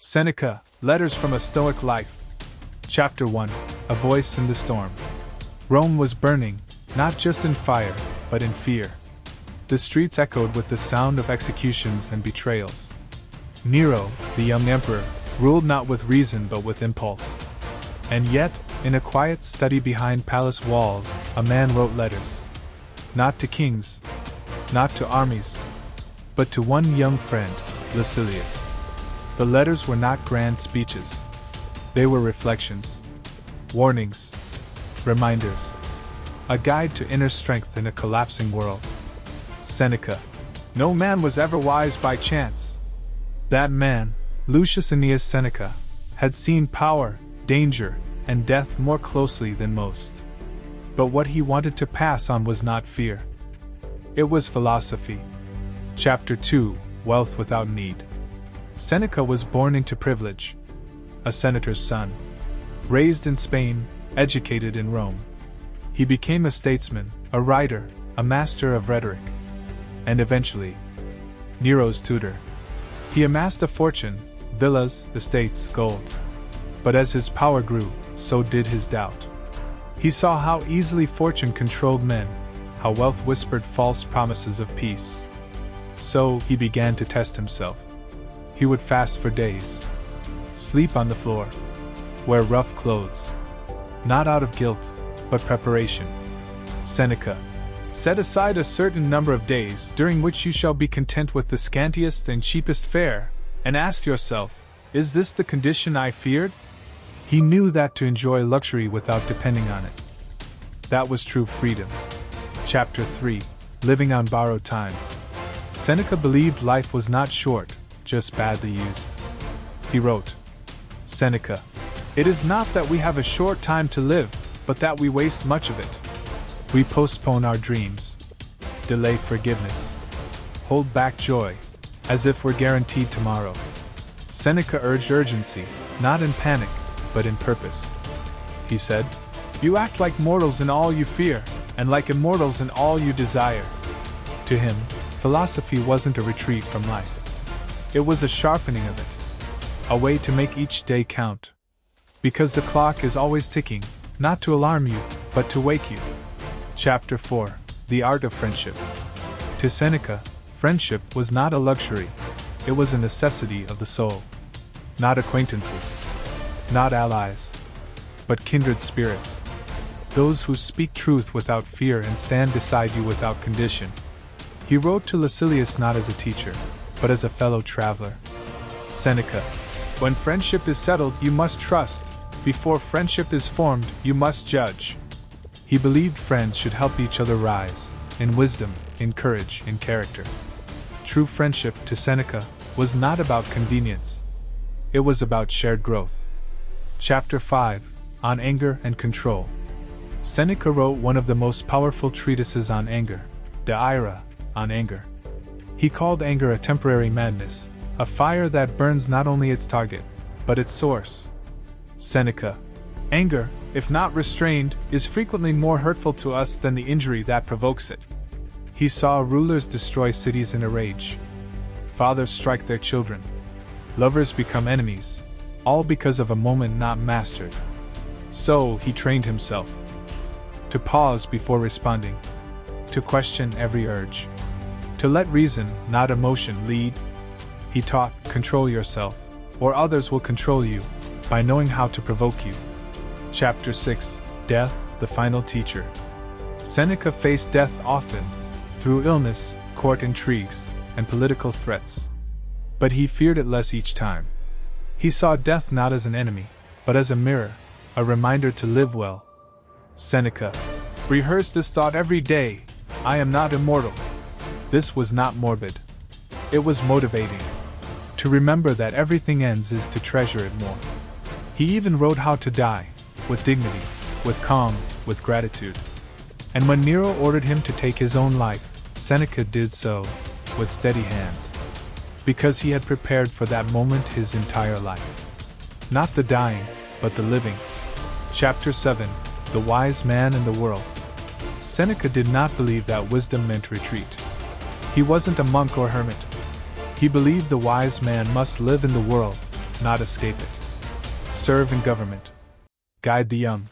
Seneca, Letters from a Stoic Life. Chapter 1, A Voice in the Storm. Rome was burning, not just in fire, but in fear. The streets echoed with the sound of executions and betrayals. Nero, the young emperor, ruled not with reason but with impulse. And yet, in a quiet study behind palace walls, a man wrote letters. Not to kings, not to armies, but to one young friend, Lucilius. The letters were not grand speeches. They were reflections, warnings, reminders, a guide to inner strength in a collapsing world. Seneca. No man was ever wise by chance. That man, Lucius Aeneas Seneca, had seen power, danger, and death more closely than most. But what he wanted to pass on was not fear. It was philosophy. Chapter 2, Wealth Without Need. Seneca was born into privilege. A senator's son. Raised in Spain, educated in Rome. He became a statesman, a writer, a master of rhetoric. And eventually, Nero's tutor. He amassed a fortune, villas, estates, gold. But as his power grew, so did his doubt. He saw how easily fortune controlled men, how wealth whispered false promises of peace. So he began to test himself. He would fast for days, sleep on the floor, wear rough clothes, not out of guilt, but preparation. Seneca. Set aside a certain number of days during which you shall be content with the scantiest and cheapest fare, and ask yourself, is this the condition I feared? He knew that to enjoy luxury without depending on it. That was true freedom. Chapter 3, Living on Borrowed Time. Seneca believed life was not short, just badly used. He wrote, Seneca, it is not that we have a short time to live, but that we waste much of it. We postpone our dreams, delay forgiveness, hold back joy, as if we're guaranteed tomorrow. Seneca urged urgency, not in panic, but in purpose. He said, you act like mortals in all you fear, and like immortals in all you desire. To him, philosophy wasn't a retreat from life. It was a sharpening of it, a way to make each day count. Because the clock is always ticking, not to alarm you, but to wake you. Chapter 4, The Art of Friendship. To Seneca, friendship was not a luxury, it was a necessity of the soul. Not acquaintances, not allies, but kindred spirits. Those who speak truth without fear and stand beside you without condition. He wrote to Lucilius not as a teacher, but as a fellow traveler. Seneca. When friendship is settled, you must trust. Before friendship is formed, you must judge. He believed friends should help each other rise, in wisdom, in courage, in character. True friendship, to Seneca, was not about convenience. It was about shared growth. Chapter 5, On Anger and Control. Seneca wrote one of the most powerful treatises on anger, De Ira, on anger. He called anger a temporary madness, a fire that burns not only its target, but its source. Seneca. Anger, if not restrained, is frequently more hurtful to us than the injury that provokes it. He saw rulers destroy cities in a rage. Fathers strike their children. Lovers become enemies, all because of a moment not mastered. So he trained himself to pause before responding, to question every urge, to let reason, not emotion, lead. He taught, control yourself, or others will control you, by knowing how to provoke you. Chapter 6, Death, the Final Teacher. Seneca faced death often, through illness, court intrigues, and political threats. But he feared it less each time. He saw death not as an enemy, but as a mirror, a reminder to live well. Seneca. Rehearse this thought every day, I am not immortal. This was not morbid. It was motivating. To remember that everything ends is to treasure it more. He even wrote how to die, with dignity, with calm, with gratitude. And when Nero ordered him to take his own life, Seneca did so, with steady hands. Because he had prepared for that moment his entire life. Not the dying, but the living. Chapter 7, The Wise Man and the World. Seneca did not believe that wisdom meant retreat. He wasn't a monk or hermit. He believed the wise man must live in the world, not escape it. Serve in government. Guide the young.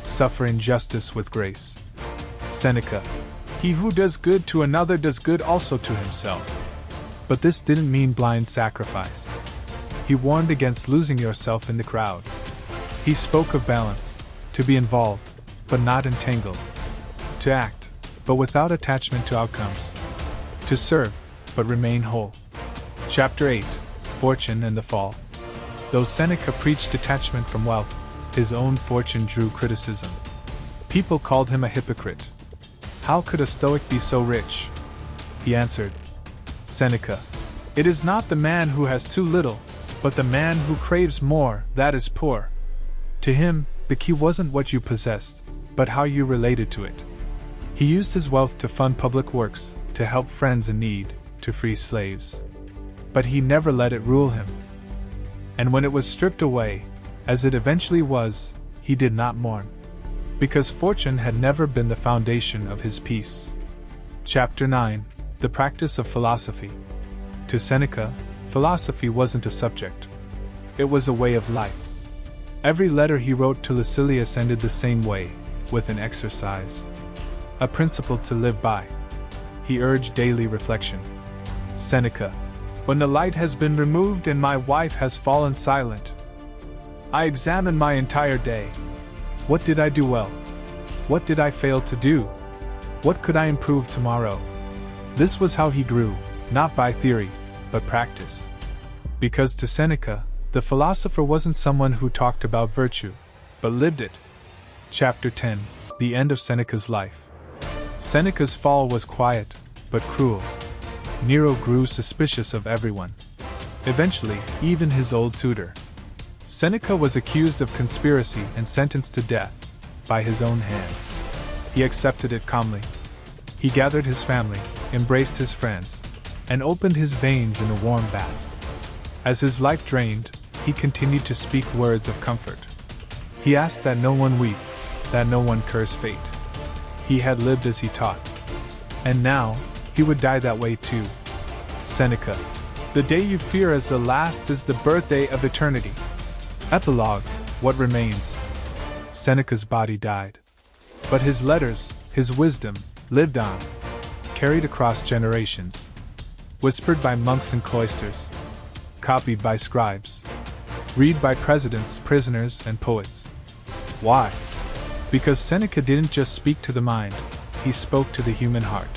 Suffer injustice with grace. Seneca. He who does good to another does good also to himself. But this didn't mean blind sacrifice. He warned against losing yourself in the crowd. He spoke of balance, to be involved, but not entangled. To act, but without attachment to outcomes. To serve, but remain whole. Chapter 8. Fortune and the Fall. Though Seneca preached detachment from wealth, his own fortune drew criticism. People called him a hypocrite. How could a Stoic be so rich? He answered, Seneca, it is not the man who has too little, but the man who craves more that is poor. To him, the key wasn't what you possessed, but how you related to it. He used his wealth to fund public works, to help friends in need, to free slaves. But he never let it rule him. And when it was stripped away, as it eventually was, he did not mourn. Because fortune had never been the foundation of his peace. Chapter 9. The Practice of Philosophy. To Seneca, philosophy wasn't a subject. It was a way of life. Every letter he wrote to Lucilius ended the same way, with an exercise. A principle to live by. He urged daily reflection. Seneca. When the light has been removed and my wife has fallen silent, I examine my entire day. What did I do well? What did I fail to do? What could I improve tomorrow? This was how he grew, not by theory, but practice. Because to Seneca, the philosopher wasn't someone who talked about virtue, but lived it. Chapter 10. The End of Seneca's Life. Seneca's fall was quiet, but cruel. Nero grew suspicious of everyone. Eventually, even his old tutor. Seneca was accused of conspiracy and sentenced to death, by his own hand. He accepted it calmly. He gathered his family, embraced his friends, and opened his veins in a warm bath. As his life drained, he continued to speak words of comfort. He asked that no one weep, that no one curse fate. He had lived as he taught. And now, he would die that way too. Seneca. The day you fear as the last is the birthday of eternity. Epilogue. What remains? Seneca's body died. But his letters, his wisdom, lived on, carried across generations. Whispered by monks in cloisters. Copied by scribes. Read by presidents, prisoners, and poets. Why? Because Seneca didn't just speak to the mind, he spoke to the human heart.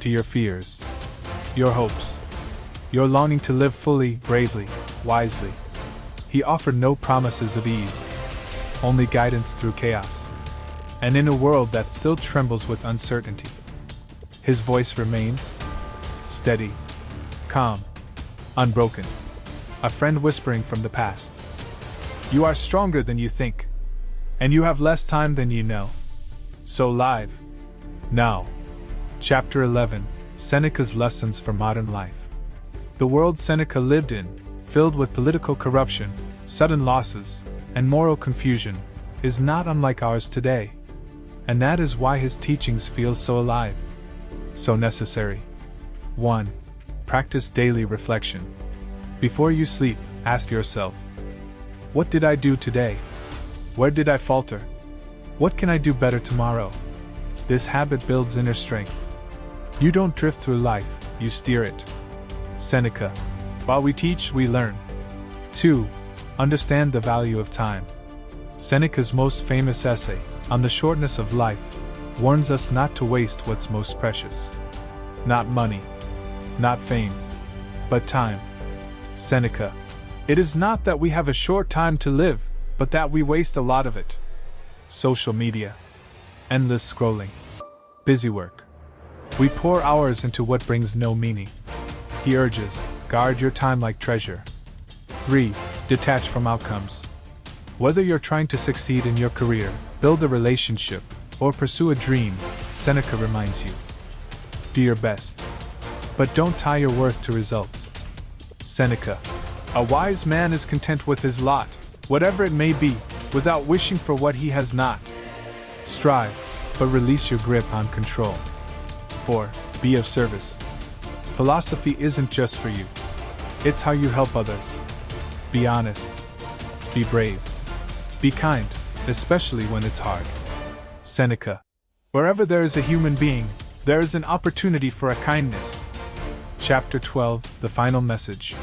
To your fears, your hopes, your longing to live fully, bravely, wisely. He offered no promises of ease, only guidance through chaos. And in a world that still trembles with uncertainty, his voice remains steady, calm, unbroken. A friend whispering from the past. You are stronger than you think, and you have less time than you know. So live. Now. Chapter 11. Seneca's Lessons for Modern Life. The world Seneca lived in, filled with political corruption, sudden losses, and moral confusion, is not unlike ours today. And that is why his teachings feel so alive, so necessary. 1. Practice daily reflection. Before you sleep, ask yourself, what did I do today? Where did I falter? What can I do better tomorrow? This habit builds inner strength. You don't drift through life, you steer it. Seneca. While we teach, we learn. 2. Understand the value of time. Seneca's most famous essay, On the Shortness of Life, warns us not to waste what's most precious. Not money, not fame, but time. Seneca. It is not that we have a short time to live, but that we waste a lot of it. Social media. Endless scrolling. Busy work. We pour hours into what brings no meaning. He urges, guard your time like treasure. 3. Detach from outcomes. Whether you're trying to succeed in your career, build a relationship, or pursue a dream, Seneca reminds you. Do your best. But don't tie your worth to results. Seneca. A wise man is content with his lot, whatever it may be, without wishing for what he has not. Strive, but release your grip on control. 4. Be of service. Philosophy isn't just for you. It's how you help others. Be honest. Be brave. Be kind, especially when it's hard. Seneca. Wherever there is a human being, there is an opportunity for a kindness. Chapter 12, the final message.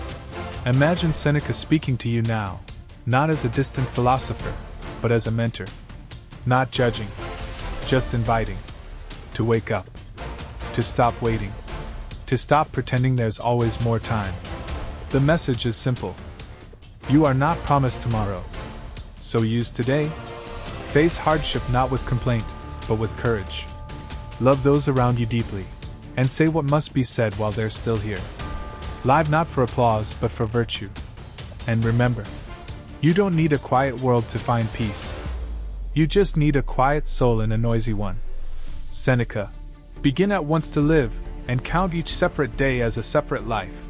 Imagine Seneca speaking to you now, not as a distant philosopher, but as a mentor. Not judging, just inviting. To wake up. To stop waiting. To stop pretending there's always more time. The message is simple. You are not promised tomorrow. So use today. Face hardship not with complaint, but with courage. Love those around you deeply, and say what must be said while they're still here. Live not for applause, but for virtue. And remember, you don't need a quiet world to find peace. You just need a quiet soul in a noisy one. Seneca. Begin at once to live, and count each separate day as a separate life.